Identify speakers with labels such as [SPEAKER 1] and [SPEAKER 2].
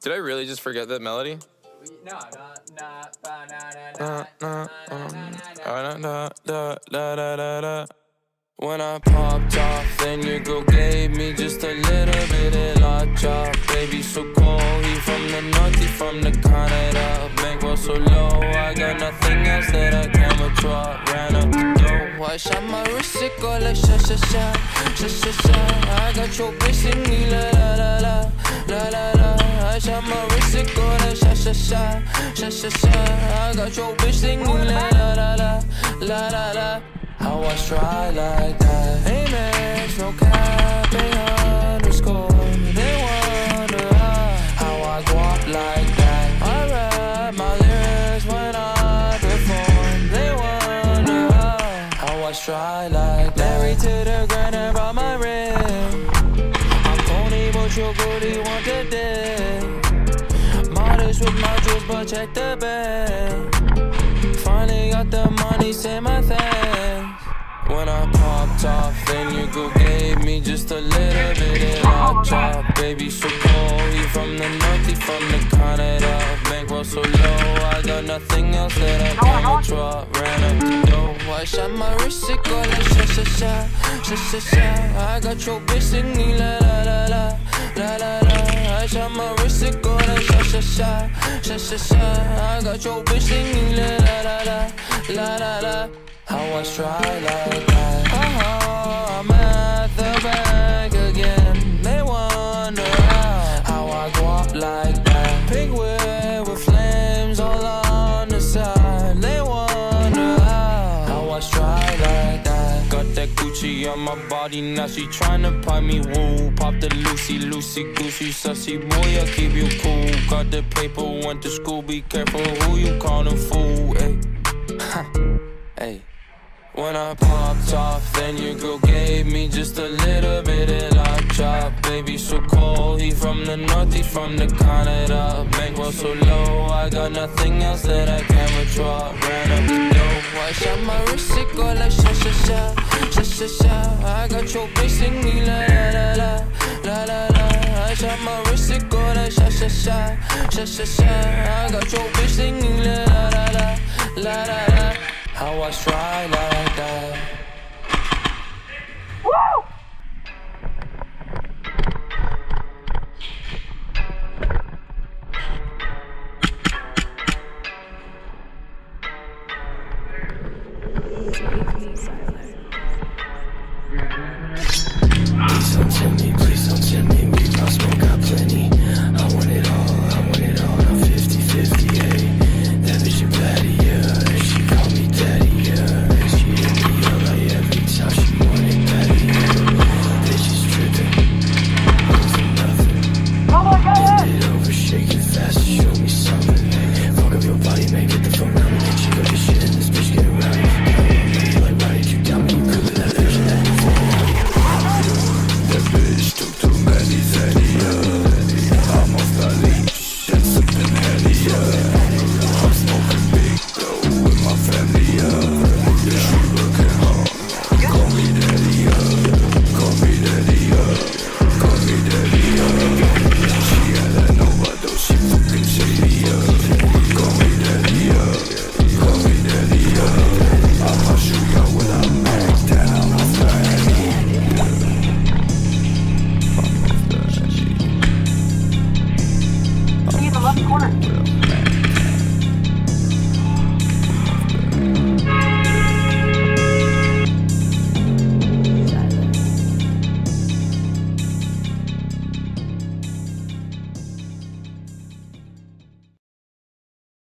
[SPEAKER 1] Did I really just forget that melody?
[SPEAKER 2] No.
[SPEAKER 1] When I popped off, then your girl gave me just a little bit of la chop. Baby so cold, he from the north, he from the Canada. Bankroll so low, I got nothing else that I can withdraw. Ran up the dough, I shot my wrist, it go like sha sha sha, sha sha sha. I got your bitch singing la la la la, la la la. I shot my wrist, it go like sha sha sha, sha sha sha. I got your bitch singing la la la la, la la la. How I try like that? Amex, no cap, underscore. They wonder how I go up like that. I rap my lyrics when I perform. They wonder how I try like that. Married to the grind and brought my ring. I'm phony, but your booty want the dick. Modest with my jewels, but check the bag. Finally got the money, say my thanks. When I popped off, then your girl gave me just a little bit of hot chop. Baby so cold, he from the north, he from the Canada. Bankroll so low, I got nothing else that I can withdraw. Ran up the dough, I shot my wrist, it go like sha sha sha, sha sha sha. I got your bitch singing la la la la, la la la. I shot my wrist, it go like sha sha sha, sha sha sha. I got your bitch singing la la la la, la la la. How I try like that. I'm at the bank again. They wonder how I go up like that. Pink whip with flames all on the side. They wonder how I try like that. Got that Gucci on my body, now she tryna pipe me woo. Pop the Lucy, Lucy, Goosey, sussy boy, I keep you cool. Got the paper, went to school, be careful who you callin' fool. Ayy, ayy. When I popped off, then your girl gave me just a little bit of la chop. Baby so cold, he from the north, he from the Canada. Bankroll so low, I got nothing else that I can withdraw. Ran up the dough, I shot my wrist, it go like sha sha sha, sha sha sha. I got your bitch singing la la la la, la la la. I shot my wrist, it go like sha sha sha, sha sha sha. I got your bitch singing la la la la, la la la. How I try like that. Woo!
[SPEAKER 3] Please don't tell me, we got smoke, got plenty. I want it all, I'm 50-50, ayy. That bitch a baddie, yeah, and she call me daddy, yeah. And she hit me up like every time she want it baddie, yeah. Bitch is trippin', all for nothing. Bend it over, shake it fast, show me something, ayy. Fuck up your body, man, get the fuck around me. She got this shit in this bitch, get around me. You like, why did you down me? You could with that bitch, and that bitch took too many fatty, I'm off the leash and sippin' Henny, I'm smoking big though with my family, yeah, she working hard. Call me daddy, call me daddy, call me daddy, she had that overdose, she fucking shady, call me daddy, call me daddy, I'ma shoot ya when I'm back down off the Henny.
[SPEAKER 4] See the left corner.